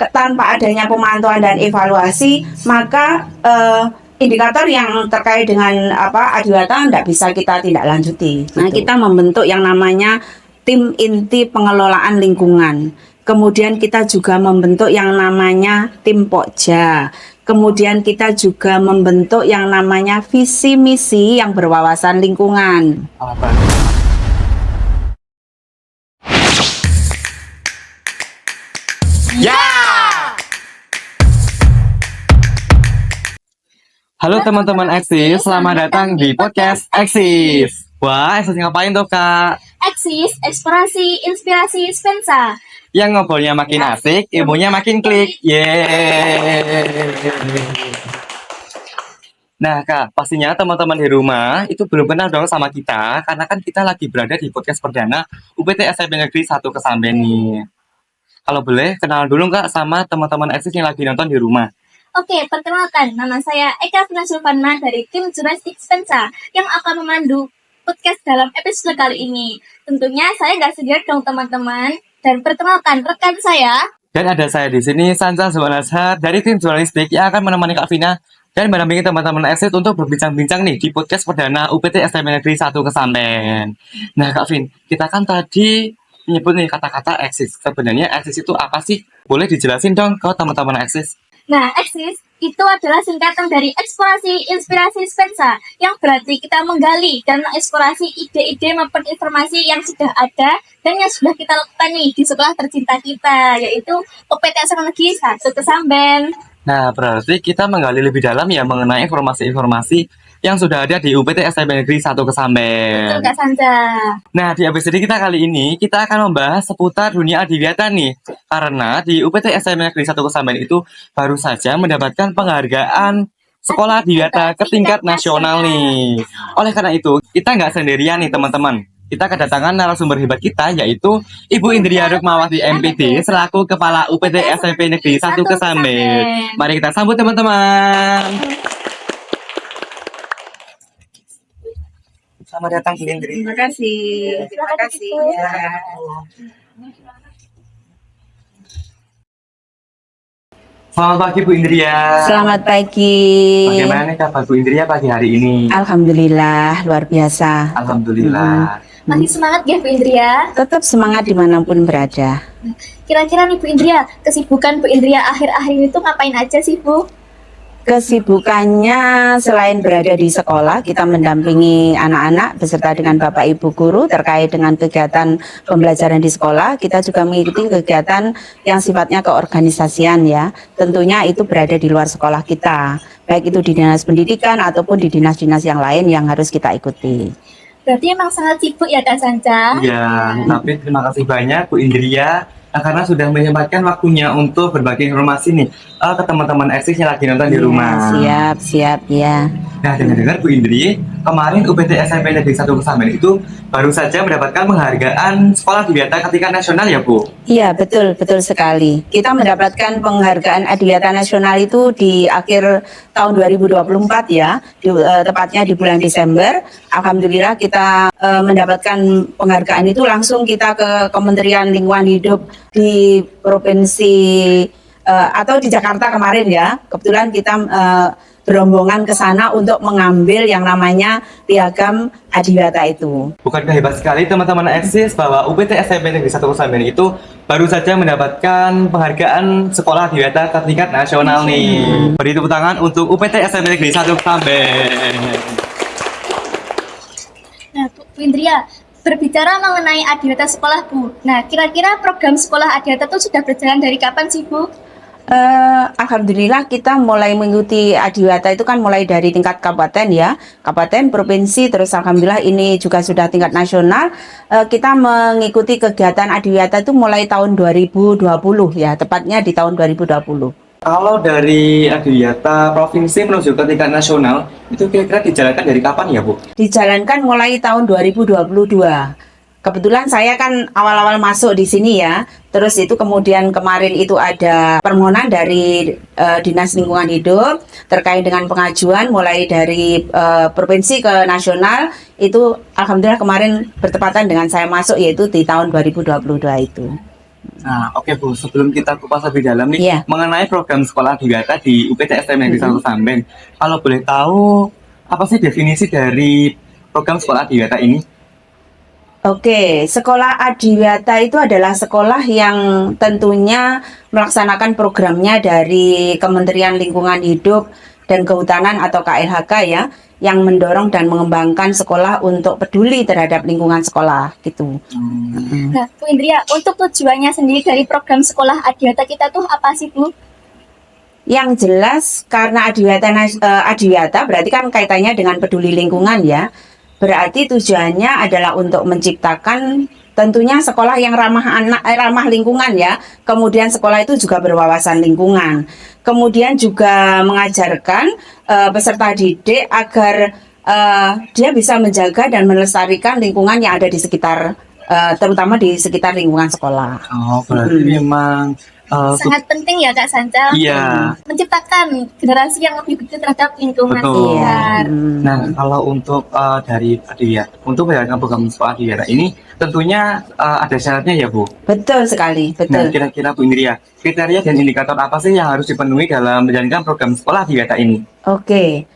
tanpa adanya pemantauan dan evaluasi, maka indikator yang terkait dengan adiwata tidak bisa kita tindak lanjuti. Nah, kita membentuk yang namanya tim inti pengelolaan lingkungan. Kemudian kita juga membentuk yang namanya tim Pokja. Kemudian kita juga membentuk yang namanya visi misi yang berwawasan lingkungan. Ya. Halo teman-teman Eksis, selamat datang di podcast Eksis. Wah, Eksis ngapain tuh Kak? Eksis, eksplorasi, inspirasi, Spensa. Yang ngobrolnya makin asik, ilmunya makin klik. Yeay. Nah Kak, pastinya teman-teman di rumah itu belum kenal dong sama kita, karena kan kita lagi berada di podcast perdana UPT SMP Negeri 1 Kesamben nih. Kalau boleh, kenal dulu Kak sama teman-teman Eksis yang lagi nonton di rumah. Oke, perkenalkan, nama saya Eka Fina Sulfana dari tim Jurnalistik Spensa yang akan memandu podcast dalam episode kali ini. Tentunya saya nggak sendiri dong teman-teman, dan perkenalkan rekan saya. Dan ada saya di sini, Sansa Zuanazhar dari tim Jurnalistik yang akan menemani Kak Vina dan mendampingi teman-teman Eksis untuk berbincang-bincang nih di podcast perdana UPT SMP Negeri 1 Kesamben. Nah Kak Vin, kita kan tadi menyebut nih kata-kata Eksis. Sebenarnya Eksis itu apa sih? Boleh dijelasin dong ke teman-teman Eksis? Nah, Eksis itu adalah singkatan dari eksplorasi, inspirasi, Spensa, yang berarti kita menggali dan mengeksplorasi ide-ide maupun informasi yang sudah ada dan yang sudah kita lakukan nih di sekolah tercinta kita, yaitu UPT SMP Negeri 1 Kesamben. Nah, berarti kita menggali lebih dalam ya mengenai informasi-informasi yang sudah ada di UPT SMP Negeri 1 Kesamben. Betul Kak Sanja. Nah, di episode kita kali ini, kita akan membahas seputar dunia adiwiyata nih. Karena di UPT SMP Negeri 1 Kesamben itu baru saja mendapatkan penghargaan sekolah adiwiyata ke tingkat nasional nih. Oleh karena itu, kita nggak sendirian nih teman-teman. Kita kedatangan narasumber hebat kita, yaitu Ibu Indria Rukmawati MPD selaku Kepala UPT SMP Negeri 1 Kesamben. Mari kita sambut teman-teman. Selamat datang Bu Indri. Terima kasih. Terima kasih. Ya. Selamat pagi Bu Indria. Selamat pagi. Bagaimana nih kabar Bu Indria pagi hari ini? Alhamdulillah, luar biasa. Alhamdulillah. Masih semangat ya Bu Indria? Tetap semangat dimanapun berada. Kira-kira nih Bu Indria, kesibukan Bu Indria akhir-akhir ini tuh ngapain aja sih Bu? Kesibukannya selain berada di sekolah, kita mendampingi anak-anak beserta dengan Bapak Ibu guru terkait dengan kegiatan pembelajaran di sekolah. Kita juga mengikuti kegiatan yang sifatnya keorganisasian ya. Tentunya itu berada di luar sekolah kita, baik itu di dinas pendidikan ataupun di dinas-dinas yang lain yang harus kita ikuti. Berarti emang sangat sibuk ya Kak Sanja? Iya, tapi terima kasih banyak Bu Indria karena sudah menyempatkan waktunya untuk berbagi informasi nih ke teman-teman Eksis yang lagi nonton di rumah. Siap ya. Nah, dengar-dengar Bu Indri, kemarin UPT SMP Negeri 1 Kesamben itu baru saja mendapatkan penghargaan sekolah adiwiyata ke tingkat nasional ya Bu? Iya, betul sekali. Kita mendapatkan penghargaan adiwiyata nasional itu di akhir tahun 2024 ya, tepatnya di bulan Desember. Alhamdulillah kita mendapatkan penghargaan itu langsung kita ke Kementerian Lingkungan Hidup di provinsi atau di Jakarta kemarin ya. Kebetulan kita berombongan ke sana untuk mengambil yang namanya piagam adiwiyata itu. Bukankah hebat sekali teman-teman Eksis bahwa UPT SMP Negeri 1 Kesamben itu baru saja mendapatkan penghargaan sekolah adiwiyata ke tingkat nasional nih. Beri tepuk tangan untuk UPT SMP Negeri 1 Kesamben. Nah Bu Indria, berbicara mengenai adiwiyata sekolah Bu. Nah kira-kira program sekolah adiwiyata itu sudah berjalan dari kapan sih Bu? Alhamdulillah kita mulai mengikuti adiwiyata itu kan mulai dari tingkat kabupaten ya, kabupaten, provinsi, terus alhamdulillah ini juga sudah tingkat nasional. Kita mengikuti kegiatan adiwiyata itu mulai tahun 2020 ya, tepatnya di tahun 2020. Kalau dari adiwiyata provinsi menuju ke tingkat nasional, itu kira-kira dijalankan dari kapan ya Bu? Dijalankan mulai tahun 2022. Kebetulan saya kan awal-awal masuk di sini ya, terus itu kemudian kemarin itu ada permohonan dari Dinas Lingkungan Hidup terkait dengan pengajuan mulai dari provinsi ke nasional, itu alhamdulillah kemarin bertepatan dengan saya masuk yaitu di tahun 2022 itu. Nah, oke Bu, sebelum kita kupas lebih dalam nih Iya. mengenai program sekolah Adiwiyata di UPT STM Negeri 1 Samben, kalau boleh tahu apa sih definisi dari program sekolah Adiwiyata ini? Oke, sekolah Adiwiyata itu adalah sekolah yang tentunya melaksanakan programnya dari Kementerian Lingkungan Hidup dan Kehutanan atau KLHK ya, yang mendorong dan mengembangkan sekolah untuk peduli terhadap lingkungan sekolah gitu. Nah, Bu Indria, untuk tujuannya sendiri dari program sekolah Adiwiyata kita tuh apa sih, Bu? Yang jelas karena Adiwiyata berarti kan kaitannya dengan peduli lingkungan ya. Berarti tujuannya adalah untuk menciptakan tentunya sekolah yang ramah lingkungan ya. Kemudian sekolah itu juga berwawasan lingkungan. Kemudian juga mengajarkan peserta didik agar dia bisa menjaga dan melestarikan lingkungan yang ada di sekitar terutama di sekitar lingkungan sekolah. Oh, berarti memang Sangat penting ya Kak Sanca iya. menciptakan generasi yang lebih peduli terhadap lingkungan Betul. sekitar. Nah, kalau untuk dari Adiwiyata, untuk menjalankan program sekolah Adiwiyata ini tentunya ada syaratnya ya Bu. Betul sekali, Nah, betul. kira-kira Bu Indria, kriteria dan indikator apa sih yang harus dipenuhi dalam menjalankan program sekolah Adiwiyata ini? Oke,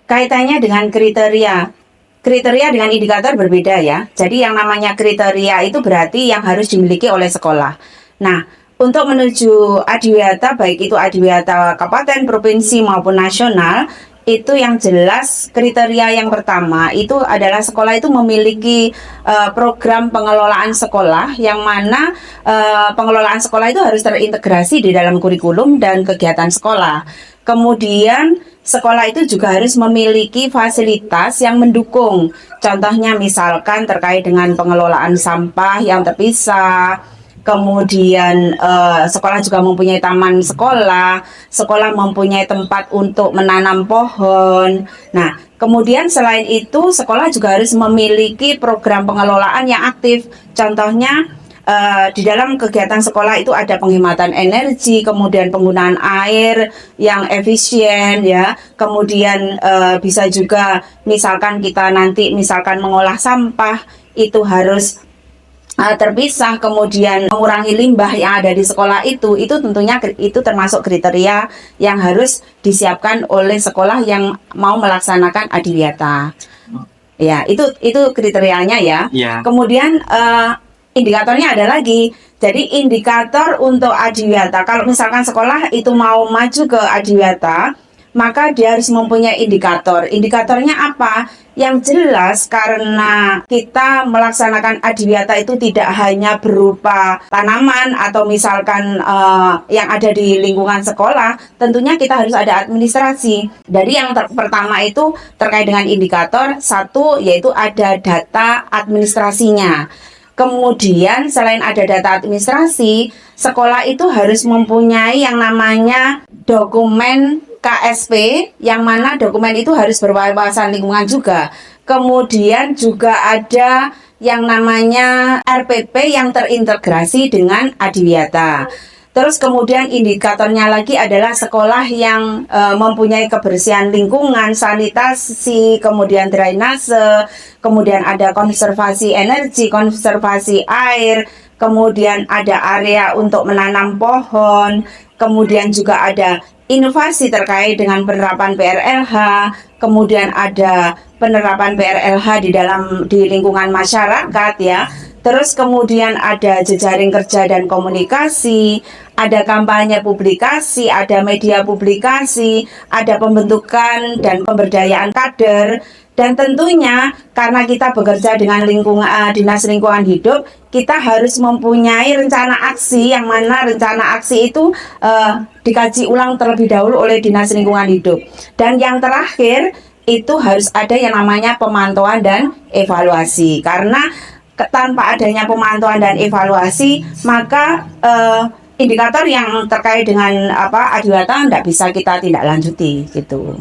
kaitannya dengan kriteria. Kriteria dengan indikator berbeda ya. Jadi yang namanya kriteria itu berarti yang harus dimiliki oleh sekolah. Nah, untuk menuju Adiwiyata, baik itu Adiwiyata kabupaten, provinsi maupun nasional, itu yang jelas kriteria yang pertama itu adalah sekolah itu memiliki program pengelolaan sekolah yang mana pengelolaan sekolah itu harus terintegrasi di dalam kurikulum dan kegiatan sekolah. Kemudian sekolah itu juga harus memiliki fasilitas yang mendukung. Contohnya misalkan terkait dengan pengelolaan sampah yang terpisah. Kemudian sekolah juga mempunyai taman sekolah, sekolah mempunyai tempat untuk menanam pohon. Nah, kemudian selain itu sekolah juga harus memiliki program pengelolaan yang aktif. Contohnya di dalam kegiatan sekolah itu ada penghematan energi, kemudian penggunaan air yang efisien ya. Kemudian bisa juga misalkan kita nanti misalkan mengolah sampah itu harus terpisah, kemudian mengurangi limbah yang ada di sekolah itu tentunya itu termasuk kriteria yang harus disiapkan oleh sekolah yang mau melaksanakan Adiwiyata. Ya, itu kriterianya ya. Iya. Kemudian indikatornya ada lagi. Jadi indikator untuk Adiwiyata, kalau misalkan sekolah itu mau maju ke Adiwiyata, maka dia harus mempunyai indikator. Indikatornya apa? Yang jelas karena kita melaksanakan Adiwiyata itu tidak hanya berupa tanaman atau misalkan yang ada di lingkungan sekolah, tentunya kita harus ada administrasi. Dari yang pertama itu terkait dengan indikator, satu yaitu ada data administrasinya. Kemudian selain ada data administrasi, sekolah itu harus mempunyai yang namanya dokumen KSP, yang mana dokumen itu harus berwawasan lingkungan juga. Kemudian juga ada yang namanya RPP yang terintegrasi dengan Adiwiyata. Terus kemudian indikatornya lagi adalah sekolah yang mempunyai kebersihan lingkungan, sanitasi, kemudian drainase, kemudian ada konservasi energi, konservasi air, kemudian ada area untuk menanam pohon, kemudian juga ada inovasi terkait dengan penerapan PRLH, kemudian ada penerapan PRLH di lingkungan masyarakat ya. Terus kemudian ada jejaring kerja dan komunikasi, ada kampanye publikasi, ada media publikasi, ada pembentukan dan pemberdayaan kader. Dan tentunya karena kita bekerja dengan Dinas Lingkungan Hidup, kita harus mempunyai rencana aksi, yang mana rencana aksi itu dikaji ulang terlebih dahulu oleh Dinas Lingkungan Hidup. Dan yang terakhir itu harus ada yang namanya pemantauan dan evaluasi. Karena tanpa adanya pemantauan dan evaluasi, maka indikator yang terkait dengan Adiwiyata tidak bisa kita tindak lanjuti gitu.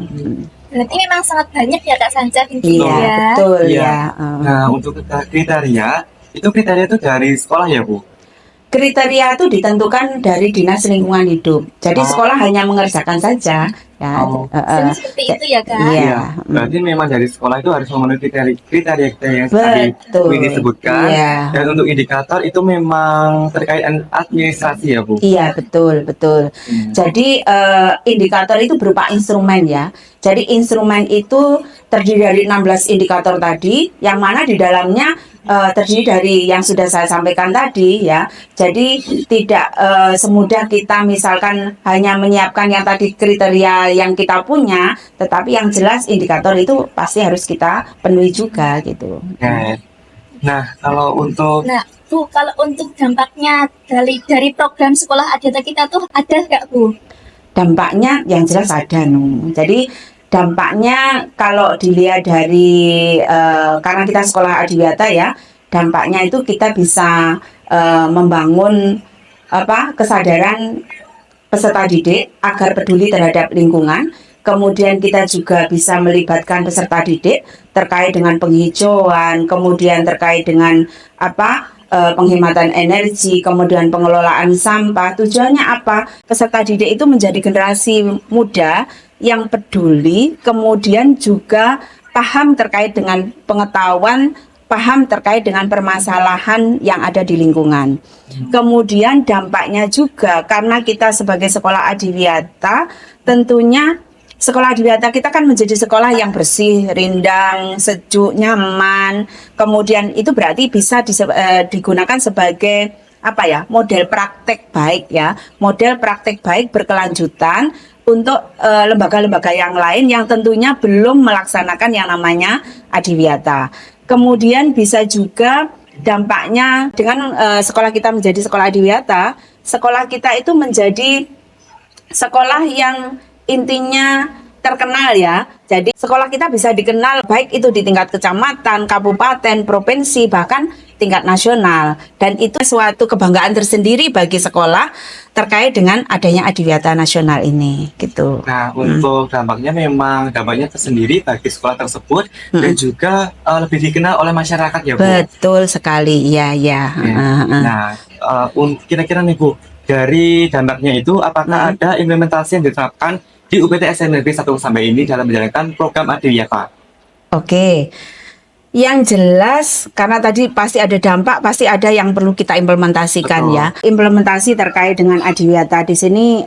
Berarti memang sangat banyak ya Kak Sanca Iya, intinya. betul Iya. ya. Nah, untuk kriteria itu dari sekolah ya Bu? Kriteria itu ditentukan dari Dinas Lingkungan Hidup. Jadi sekolah hanya mengerjakan saja, ya. Oh. Jadi seperti itu ya Kak. Iya. Iya, berarti memang dari sekolah itu harus memenuhi kriteria yang tadi Betul. Bu disebutkan. Iya. Dan untuk indikator itu memang terkait administrasi ya Bu. Iya, betul, betul. Jadi indikator itu berupa instrumen ya. Jadi instrumen itu terdiri dari 16 indikator tadi, yang mana di dalamnya terdiri dari yang sudah saya sampaikan tadi ya. Jadi tidak semudah kita misalkan hanya menyiapkan yang tadi kriteria yang kita punya, tetapi yang jelas indikator itu pasti harus kita penuhi juga gitu. Oke. Nah, kalau untuk Nah, Bu, kalau untuk dampaknya dari program sekolah Adiwiyata kita tuh ada nggak Bu? Dampaknya yang jelas ada, Nu. Jadi dampaknya kalau dilihat dari karena kita sekolah adiwiyata ya, dampaknya itu kita bisa membangun kesadaran peserta didik agar peduli terhadap lingkungan. Kemudian kita juga bisa melibatkan peserta didik terkait dengan penghijauan, kemudian terkait dengan penghematan energi, kemudian pengelolaan sampah. Tujuannya apa? Peserta didik itu menjadi generasi muda yang peduli, kemudian juga paham terkait dengan pengetahuan, paham terkait dengan permasalahan yang ada di lingkungan. Kemudian dampaknya juga karena kita sebagai sekolah adiwiyata, tentunya sekolah adiwiyata kita kan menjadi sekolah yang bersih, rindang, sejuk, nyaman. Kemudian itu berarti bisa digunakan sebagai model praktek baik ya, model praktek baik berkelanjutan untuk lembaga-lembaga yang lain yang tentunya belum melaksanakan yang namanya adiwiyata. Kemudian bisa juga dampaknya dengan sekolah kita menjadi sekolah adiwiyata, sekolah kita itu menjadi sekolah yang intinya terkenal ya. Jadi sekolah kita bisa dikenal baik itu di tingkat kecamatan, kabupaten, provinsi, bahkan tingkat nasional. Dan itu suatu kebanggaan tersendiri bagi sekolah terkait dengan adanya adiwiyata nasional ini gitu. Nah, untuk dampaknya tersendiri bagi sekolah tersebut dan juga lebih dikenal oleh masyarakat ya Bu. Betul sekali, iya ya. Nah, kira-kira nih Bu, dari dampaknya itu apakah ada implementasi yang diterapkan di UPT SDN Negeri 1 sampai ini dalam menjalankan program adiwiyata? Oke. Yang jelas karena tadi pasti ada dampak, pasti ada yang perlu kita implementasikan. Betul. Ya. Implementasi terkait dengan adiwiyata di sini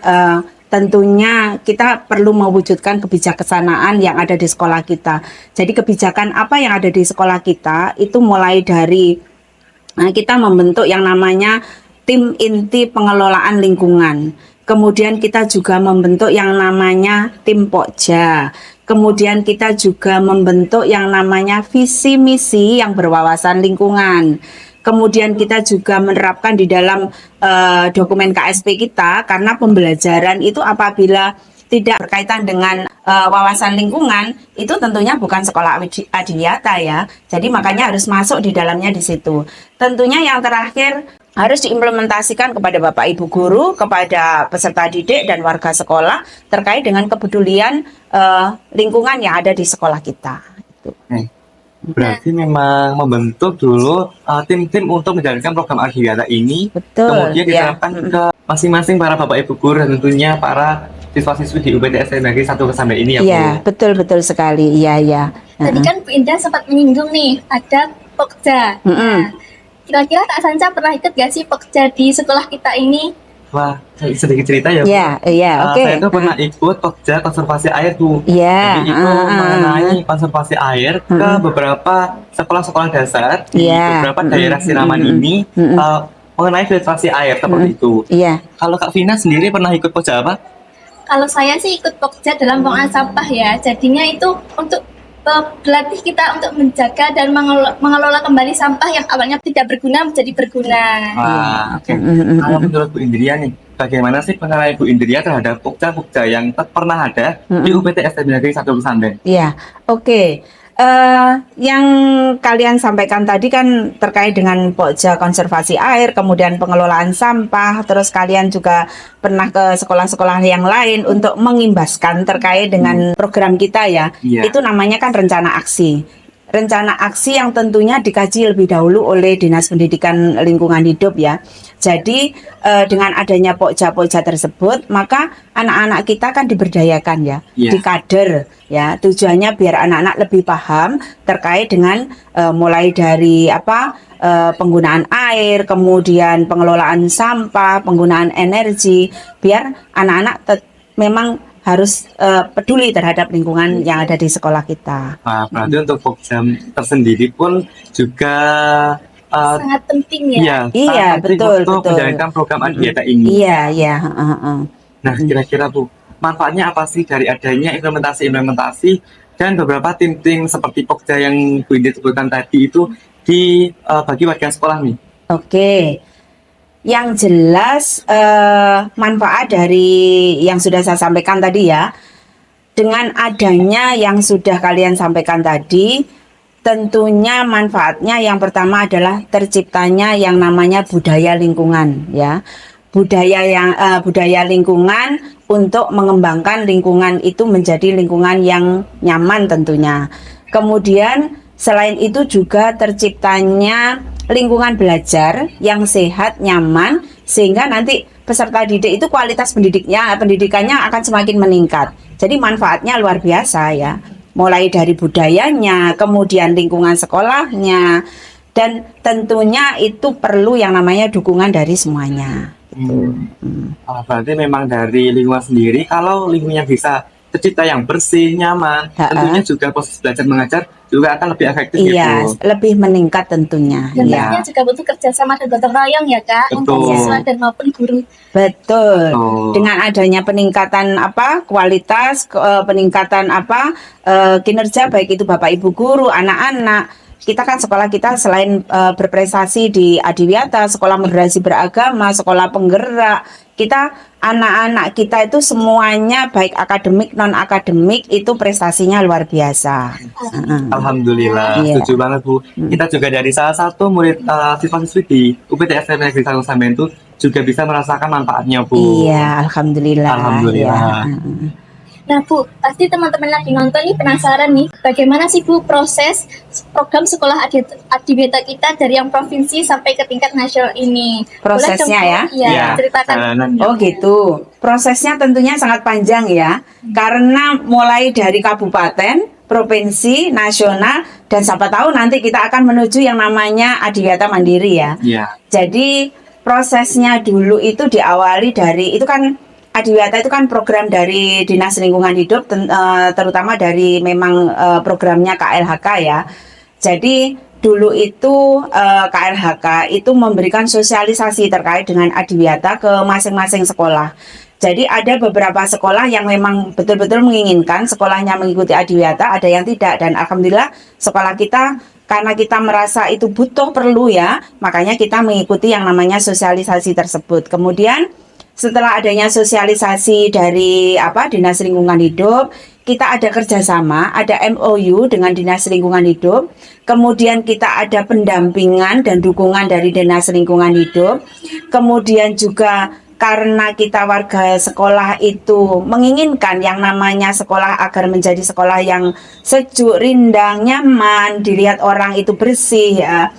tentunya kita perlu mewujudkan kebijaksanaan yang ada di sekolah kita. Jadi kebijakan apa yang ada di sekolah kita itu mulai dari kita membentuk yang namanya tim inti pengelolaan lingkungan. Kemudian kita juga membentuk yang namanya tim Pokja. Kemudian kita juga membentuk yang namanya visi misi yang berwawasan lingkungan. Kemudian kita juga menerapkan di dalam dokumen KSP kita, karena pembelajaran itu apabila tidak berkaitan dengan wawasan lingkungan itu tentunya bukan sekolah adiwiyata ya. Jadi makanya harus masuk di dalamnya di situ. Tentunya yang terakhir harus diimplementasikan kepada Bapak Ibu guru, kepada peserta didik dan warga sekolah terkait dengan kepedulian lingkungan yang ada di sekolah kita. Berarti memang membentuk dulu tim-tim untuk menjalankan program adiwiyata ini. Betul, kemudian diterapkan ke masing-masing para Bapak Ibu guru dan tentunya para siswa-siswi di UPT SDN Negeri 1 sampai ini ya Bu. Iya, betul sekali. Iya. Tadi kan Bu Indah sempat menyinggung nih ada Pokja. Nah, kira-kira Kak Sanca pernah ikut gak sih Pokja di sekolah kita ini? Wah, sedikit cerita ya Bu. Iya, oke. Saya itu pernah ikut Pokja konservasi air Bu. Iya. Jadi itu mengenai konservasi air ke beberapa sekolah-sekolah dasar di beberapa daerah Siraman ini mengenai filtrasi air seperti itu. Iya. Kalau Kak Vina sendiri pernah ikut Pokja apa? Kalau saya sih ikut Pokja dalam pengelolaan sampah ya. Jadinya itu untuk berlatih kita untuk menjaga dan mengelola kembali sampah yang awalnya tidak berguna menjadi berguna. Wah, oke. Kalau menurut Bu Indria nih, bagaimana sih penilaian Bu Indria terhadap Pokja yang pernah ada di UPT SDN Negeri 1 Samben? Iya, oke. Yang kalian sampaikan tadi kan terkait dengan Pokja konservasi air, kemudian pengelolaan sampah, terus kalian juga pernah ke sekolah-sekolah yang lain untuk mengimbaskan terkait dengan program kita ya. Itu namanya kan rencana aksi. rencana aksi yang tentunya dikaji lebih dahulu oleh Dinas Pendidikan Lingkungan Hidup ya. Jadi dengan adanya pokja-pokja tersebut, maka anak-anak kita kan diberdayakan ya, Iya. dikader ya. Tujuannya biar anak-anak lebih paham terkait dengan mulai dari penggunaan air, kemudian pengelolaan sampah, penggunaan energi, biar anak-anak memang harus peduli terhadap lingkungan yang ada di sekolah kita. Nah, berarti untuk program tersendiri pun juga Sangat penting ya. Iya, sangat penting betul, untuk betul. menjalankan program Adiwiyata ini. Iya, iya. Nah, kira-kira Bu, manfaatnya apa sih dari adanya implementasi dan beberapa tim-tim seperti Pokja yang Bu Indi sebutkan tadi itu bagi warga sekolah nih? Oke. Yang jelas manfaat dari yang sudah saya sampaikan tadi ya, dengan adanya yang sudah kalian sampaikan tadi, tentunya manfaatnya yang pertama adalah terciptanya yang namanya budaya lingkungan ya. Budaya lingkungan untuk mengembangkan lingkungan itu menjadi lingkungan yang nyaman tentunya. Kemudian selain itu juga terciptanya lingkungan belajar yang sehat, nyaman, sehingga nanti peserta didik itu kualitas pendidikannya akan semakin meningkat. Jadi manfaatnya luar biasa ya. Mulai dari budayanya, kemudian lingkungan sekolahnya, dan tentunya itu perlu yang namanya dukungan dari semuanya. Berarti memang dari lingkungan sendiri, kalau lingkungannya bisa tercipta yang bersih, nyaman, tentunya juga proses belajar mengajar juga akan lebih efektif Iya, gitu. lebih meningkat tentunya. Dan Ya. tentunya juga butuh kerjasama dan gotong royong ya Kak, untuk Betul. siswa dan maupun guru. Betul. Oh. Dengan adanya peningkatan kualitas, peningkatan kinerja baik itu Bapak Ibu guru, anak-anak. Kita kan sekolah kita selain berprestasi di Adiwiyata, sekolah moderasi beragama, sekolah penggerak, kita anak-anak kita itu semuanya baik akademik non akademik itu prestasinya luar biasa. Alhamdulillah, Iya. setuju banget Bu. Kita juga dari salah satu murid siswa-siswi di UPT SMP Negeri 1 Samben itu juga bisa merasakan manfaatnya Bu. Iya, alhamdulillah. Alhamdulillah. Iya. Nah Bu, pasti teman-teman lagi nonton nih penasaran nih, bagaimana sih Bu proses program sekolah Adiwiyata kita dari yang provinsi sampai ke tingkat nasional ini? Boleh Prosesnya dong, Bu? ya? Iya, Iya, ceritakan. jalanannya. Oh gitu. Prosesnya tentunya sangat panjang ya. Karena mulai dari kabupaten, provinsi, nasional, dan siapa tahu nanti kita akan menuju yang namanya Adiwiyata Mandiri ya. Iya. Jadi prosesnya dulu itu diawali dari, itu kan Adiwiyata itu kan program dari Dinas Lingkungan Hidup, terutama dari memang programnya KLHK ya. Jadi dulu itu KLHK itu memberikan sosialisasi terkait dengan Adiwiyata ke masing-masing sekolah. Jadi ada beberapa sekolah yang memang betul-betul menginginkan sekolahnya mengikuti Adiwiyata, ada yang tidak. Dan alhamdulillah sekolah kita, karena kita merasa itu perlu ya, makanya kita mengikuti yang namanya sosialisasi tersebut. Kemudian setelah adanya sosialisasi dari Dinas Lingkungan Hidup, kita ada kerjasama, ada MOU dengan Dinas Lingkungan Hidup. Kemudian kita ada pendampingan dan dukungan dari Dinas Lingkungan Hidup. Kemudian juga karena kita warga sekolah itu menginginkan yang namanya sekolah agar menjadi sekolah yang sejuk, rindang, nyaman, dilihat orang itu bersih ya.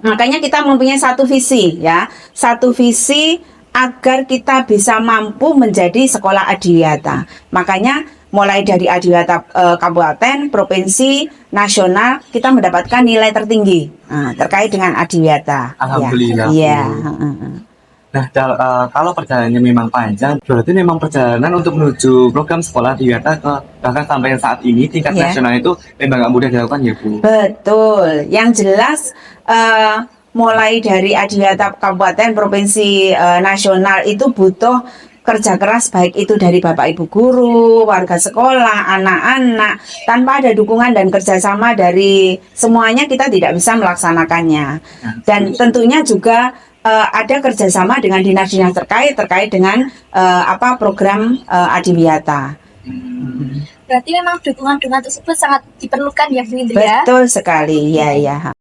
Makanya kita mempunyai satu visi ya, satu visi agar kita bisa mampu menjadi sekolah Adiwiyata. Makanya mulai dari Adiwiyata kabupaten, provinsi, nasional, kita mendapatkan nilai tertinggi terkait dengan Adiwiyata. Alhamdulillah. Iya. Nah, kalau perjalanannya memang panjang, berarti memang perjalanan untuk menuju program sekolah Adiwiyata bahkan sampai saat ini tingkat Iya. nasional itu memang nggak mudah dilakukan ya Bu. Betul. Yang jelas mulai dari Adiwiyata kabupaten, provinsi, nasional itu butuh kerja keras baik itu dari Bapak Ibu guru, warga sekolah, anak-anak. Tanpa ada dukungan dan kerjasama dari semuanya kita tidak bisa melaksanakannya. Dan tentunya juga ada kerjasama dengan dinas-dinas terkait dengan program Adiwiyata. Berarti memang dukungan-dukungan tersebut sangat diperlukan ya Bu Indri ya? Betul sekali, ya.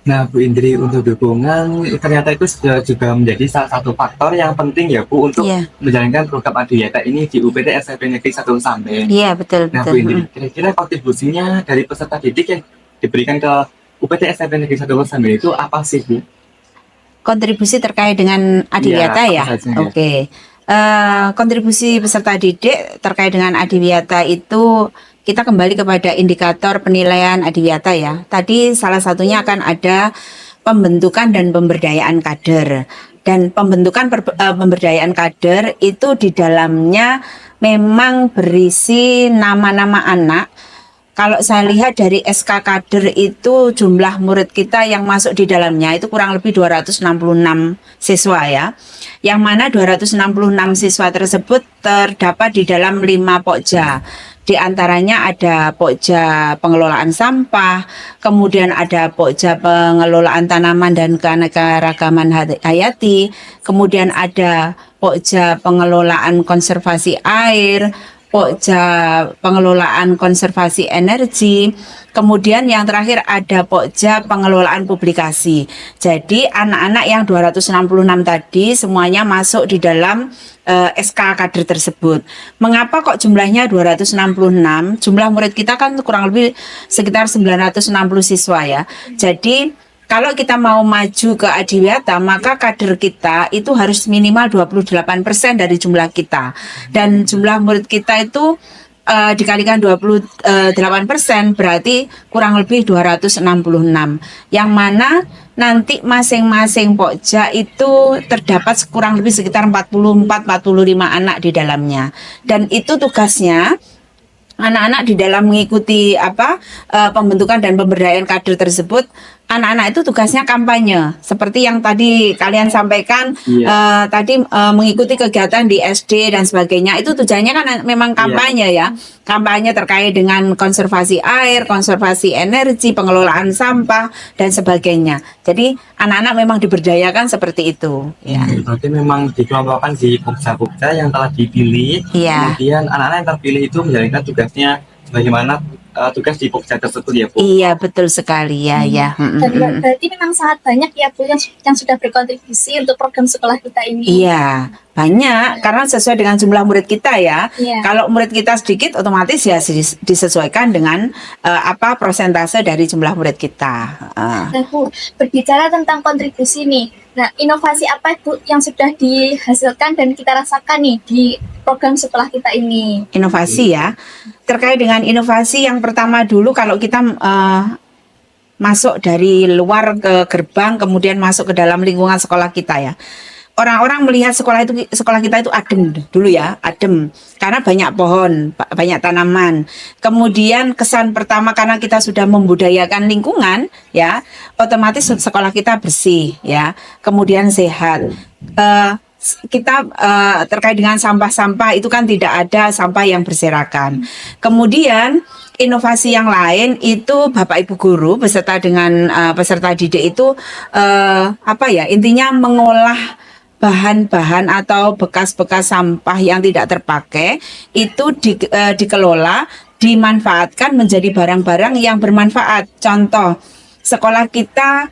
Nah, Bu Indri, untuk dukungan ternyata itu juga menjadi salah satu faktor yang penting ya Bu untuk Iya. menjalankan program Adiwiyata ini di UPT SMP Negeri 1 Samben. Iya, betul. Nah, Bu Indri, kira-kira kontribusinya dari peserta didik yang diberikan ke UPT SMP Negeri 1 Kosambi itu apa sih, Bu? Kontribusi terkait dengan Adiwiyata Iya, ya. apa saja, ya. Oke. Kontribusi peserta didik terkait dengan Adiwiyata itu kita kembali kepada indikator penilaian Adiwiyata ya. Tadi salah satunya akan ada pembentukan dan pemberdayaan kader. Dan pembentukan pemberdayaan kader itu di dalamnya memang berisi nama-nama anak. Kalau saya lihat dari SK kader itu jumlah murid kita yang masuk di dalamnya itu kurang lebih 266 siswa ya. Yang mana 266 siswa tersebut terdapat di dalam 5 pokja. Di antaranya ada pokja pengelolaan sampah, kemudian ada pokja pengelolaan tanaman dan keanekaragaman hayati, kemudian ada pokja pengelolaan konservasi air, pokja pengelolaan konservasi energi, kemudian yang terakhir ada pokja pengelolaan publikasi. Jadi anak-anak yang 266 tadi semuanya masuk di dalam SK kader tersebut. Mengapa kok jumlahnya 266? Jumlah murid kita kan kurang lebih sekitar 960 siswa ya. Jadi kalau kita mau maju ke Adiwiyata, maka kader kita itu harus minimal 28% dari jumlah kita. Dan jumlah murid kita itu dikalikan 28% berarti kurang lebih 266. Yang mana nanti masing-masing pokja itu terdapat kurang lebih sekitar 44-45 anak di dalamnya. Dan itu tugasnya anak-anak di dalam mengikuti pembentukan dan pemberdayaan kader tersebut. Anak-anak itu tugasnya kampanye seperti yang tadi kalian sampaikan. Tadi mengikuti kegiatan di SD dan sebagainya, itu tujuannya kan memang kampanye ya, kampanye terkait dengan konservasi air, konservasi energi, pengelolaan sampah dan sebagainya. Jadi anak-anak memang diberdayakan seperti itu ya. Berarti memang dikelompokkan di pokja-pokja yang telah dipilih. Iya. Kemudian anak-anak yang terpilih itu menjalankan tugasnya bagaimana tugas di pokja tersebut ya, Bu? Iya, betul sekali ya ya. Dan berarti memang sangat banyak ya Bu yang sudah berkontribusi untuk program sekolah kita ini. Iya, banyak karena sesuai dengan jumlah murid kita ya. Iya. Kalau murid kita sedikit, otomatis ya disesuaikan dengan prosentase dari jumlah murid kita. Nah Bu, berbicara tentang kontribusi nih, nah inovasi apa Bu yang sudah dihasilkan dan kita rasakan nih di program sekolah kita ini? Inovasi ya. Terkait dengan inovasi, yang pertama dulu kalau kita masuk dari luar ke gerbang kemudian masuk ke dalam lingkungan sekolah kita ya. Orang-orang melihat sekolah kita itu adem dulu ya, adem karena banyak pohon, banyak tanaman. Kemudian kesan pertama karena kita sudah membudayakan lingkungan ya, otomatis sekolah kita bersih ya, kemudian sehat. Kita terkait dengan sampah-sampah itu kan tidak ada sampah yang berserakan. Kemudian inovasi yang lain itu Bapak Ibu guru beserta dengan peserta didik itu intinya mengolah bahan-bahan atau bekas-bekas sampah yang tidak terpakai itu dikelola, dimanfaatkan menjadi barang-barang yang bermanfaat. Contoh, sekolah kita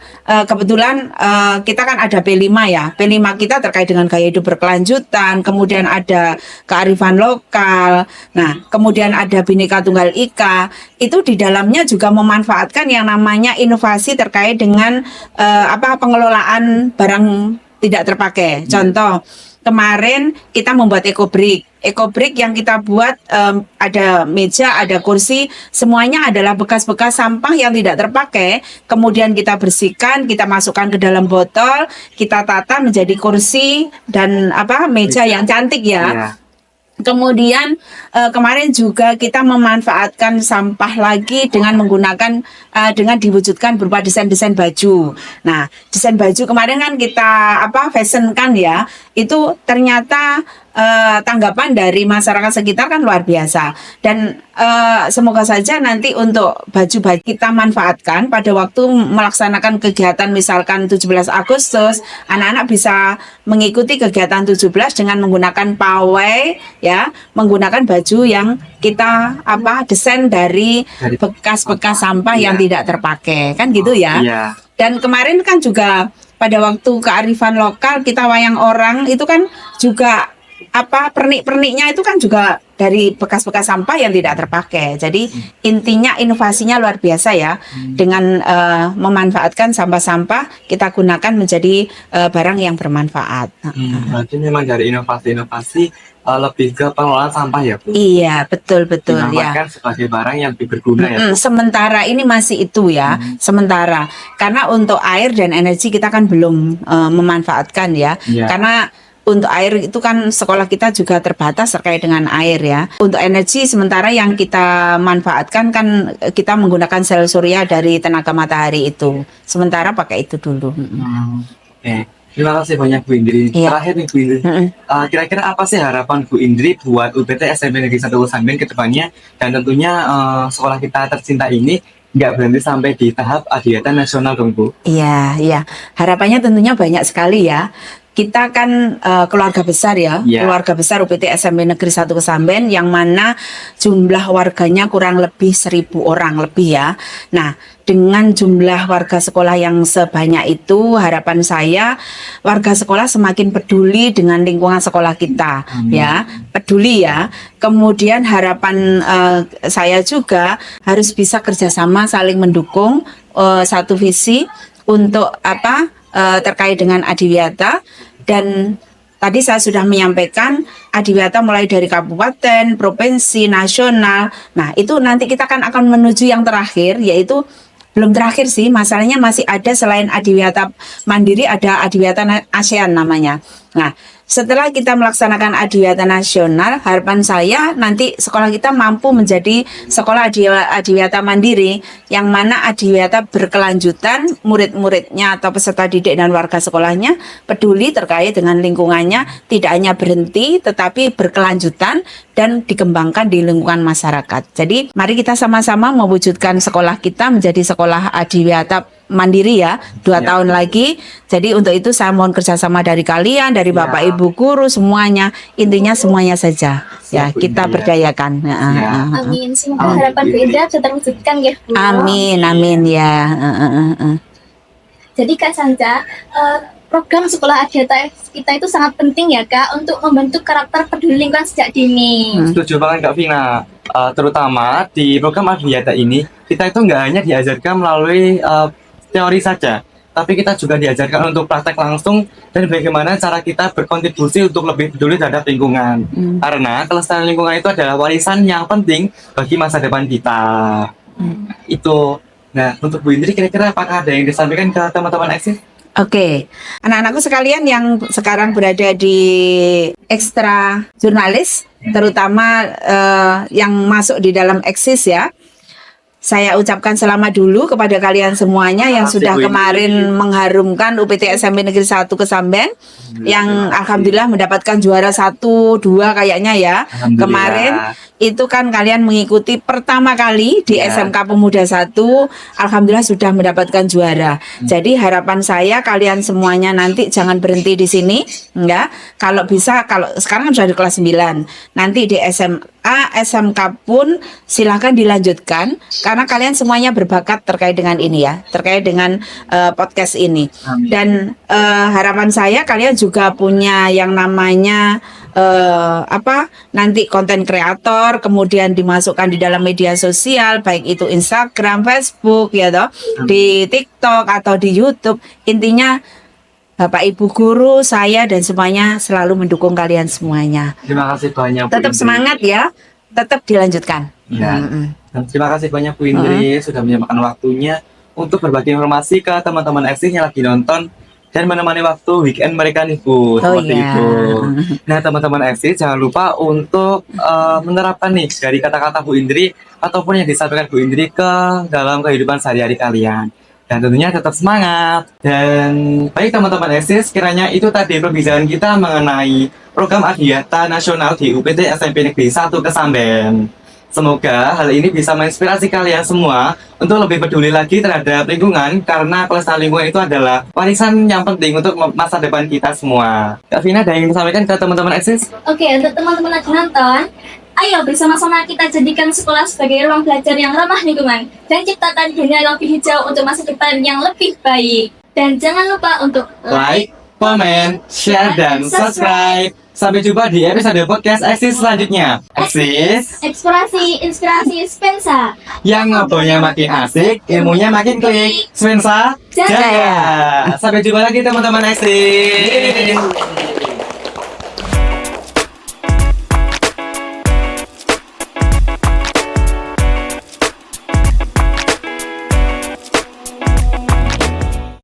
kebetulan kita kan ada P5 ya. P5 kita terkait dengan gaya hidup berkelanjutan, kemudian ada kearifan lokal. Nah, kemudian ada Bhinneka Tunggal Ika. Itu di dalamnya juga memanfaatkan yang namanya inovasi terkait dengan pengelolaan barang tidak terpakai. Contoh, kemarin kita membuat ekobrik. Ekobrik yang kita buat ada meja, ada kursi, semuanya adalah bekas-bekas sampah yang tidak terpakai. Kemudian kita bersihkan, kita masukkan ke dalam botol, kita tata menjadi kursi dan meja yang cantik ya. Iya. Kemudian kemarin juga kita memanfaatkan sampah lagi dengan menggunakan dengan diwujudkan berupa desain-desain baju. Nah, desain baju kemarin kan kita fashionkan ya. Itu ternyata tanggapan dari masyarakat sekitar kan luar biasa. Dan semoga saja nanti untuk baju-baju kita manfaatkan pada waktu melaksanakan kegiatan misalkan 17 Agustus, anak-anak bisa mengikuti kegiatan 17 dengan menggunakan pawai ya, menggunakan baju yang kita desain dari bekas-bekas sampah yang tidak terpakai. Kan gitu ya. Iya. Dan kemarin kan juga pada waktu kearifan lokal kita wayang orang itu kan juga pernik-perniknya itu kan juga dari bekas-bekas sampah yang tidak terpakai. Jadi intinya inovasinya luar biasa ya. Dengan memanfaatkan sampah-sampah kita gunakan menjadi barang yang bermanfaat. Berarti memang dari inovasi-inovasi lebih ke pengelolaan sampah ya Bu? Iya, betul ya. Dimanfaatkan sebagai barang yang lebih berguna ya Bu? Sementara ini masih itu ya, sementara. Karena untuk air dan energi kita kan belum memanfaatkan ya. Iya. Karena untuk air itu kan sekolah kita juga terbatas terkait dengan air ya. Untuk energi sementara yang kita manfaatkan kan kita menggunakan sel surya dari tenaga matahari itu. Sementara pakai itu dulu. Oke. Terima kasih banyak Bu Indri. Iya. Terakhir nih Bu Indri, kira-kira apa sih harapan Bu Indri buat UPT SMP Negeri 1 Kesamben ke depannya? Dan tentunya sekolah kita tercinta ini nggak berhenti sampai di tahap adiwiyata nasional dong Bu. Iya. Harapannya tentunya banyak sekali ya. Kita kan keluarga besar ya, Iya. keluarga besar UPT SMP Negeri 1 Kesamben yang mana jumlah warganya kurang lebih 1.000 orang lebih ya. Nah, dengan jumlah warga sekolah yang sebanyak itu, harapan saya warga sekolah semakin peduli dengan lingkungan sekolah kita, ya, peduli ya. Kemudian harapan saya juga harus bisa kerjasama saling mendukung satu visi untuk terkait dengan adiwiyata. Dan tadi saya sudah menyampaikan adiwiyata mulai dari kabupaten, provinsi, nasional. Nah, itu nanti kita akan menuju yang terakhir, yaitu belum terakhir sih, masalahnya masih ada selain adiwiyata mandiri, ada adiwiyata ASEAN namanya. Nah, setelah kita melaksanakan adiwiyata nasional, harapan saya nanti sekolah kita mampu menjadi sekolah adiwiyata mandiri, yang mana adiwiyata berkelanjutan, murid-muridnya atau peserta didik dan warga sekolahnya peduli terkait dengan lingkungannya, tidak hanya berhenti tetapi berkelanjutan dan dikembangkan di lingkungan masyarakat. Jadi mari kita sama-sama mewujudkan sekolah kita menjadi sekolah adiwiyata mandiri ya, 2 tahun lagi. Jadi untuk itu saya mohon kerjasama dari kalian, dari Bapak Ibu guru semuanya, intinya semuanya saja ya, kita berdayakan. Amin. Semoga harapan Bu Indri bisa terwujudkan ya Bu. Amin ya. Jadi Kak Sanja, program sekolah adiwiyata kita itu sangat penting ya Kak untuk membentuk karakter peduli lingkungan sejak dini. Setuju banget Kak Vina. Terutama di program adiwiyata ini, kita itu nggak hanya diajarkan melalui teori saja, tapi kita juga diajarkan untuk praktek langsung dan bagaimana cara kita berkontribusi untuk lebih peduli terhadap lingkungan. Karena kelestarian lingkungan itu adalah warisan yang penting bagi masa depan kita. Itu. Nah, untuk Bu Indri, kira-kira apakah ada yang disampaikan ke teman-teman eksis? Oke, anak-anakku sekalian yang sekarang berada di ekstra jurnalis, terutama yang masuk di dalam eksis ya. Saya ucapkan selamat dulu kepada kalian semuanya yang sudah kemarin mengharumkan UPT SMP Negeri 1 Kesamben, yang alhamdulillah mendapatkan juara 1, 2 kayaknya ya. Kemarin itu kan kalian mengikuti pertama kali di SMK Pemuda 1, alhamdulillah sudah mendapatkan juara. Jadi harapan saya kalian semuanya nanti jangan berhenti di sini, enggak. Kalau bisa, kalau sekarang sudah di kelas 9, nanti di SMA, SMK pun silahkan dilanjutkan karena kalian semuanya berbakat terkait dengan ini ya, terkait dengan podcast ini. Dan harapan saya kalian juga punya yang namanya nanti konten kreator, kemudian dimasukkan di dalam media sosial, baik itu Instagram, Facebook ya toh, di TikTok atau di YouTube. Intinya Bapak Ibu guru, saya dan semuanya selalu mendukung kalian semuanya. Terima kasih banyak Bu Tetap Indri. semangat ya, tetap dilanjutkan. Ya. Dan terima kasih banyak Bu Indri sudah menyempatkan waktunya untuk berbagi informasi ke teman-teman eksis yang lagi nonton dan menemani waktu weekend mereka nih Bu. Seperti itu. Nah, teman-teman eksis jangan lupa untuk menerapkan nih dari kata-kata Bu Indri ataupun yang disampaikan Bu Indri ke dalam kehidupan sehari-hari kalian. Dan tentunya tetap semangat. Dan baik teman-teman eksis, kiranya itu tadi perbincangan kita mengenai program adiwiyata nasional di UPT SMP Negeri 1 Kesamben. Semoga hal ini bisa menginspirasi kalian semua untuk lebih peduli lagi terhadap lingkungan, karena kelestarian lingkungan itu adalah warisan yang penting untuk masa depan kita semua. Kak Vina, ada yang disampaikan ke teman-teman eksis? Oke, untuk teman-teman lagi nonton, ayo bersama-sama kita jadikan sekolah sebagai ruang belajar yang ramah lingkungan dan ciptakan dunia yang lebih hijau untuk masa depan yang lebih baik. Dan jangan lupa untuk Like, comment, share, dan subscribe. Sampai jumpa di episode podcast Eksis selanjutnya. Eksis, Eksplorasi inspirasi Spensa. yang ngobrolnya makin asik, ilmunya makin klik. Spensa, Jaya. Jaya. Sampai jumpa lagi teman-teman Eksis.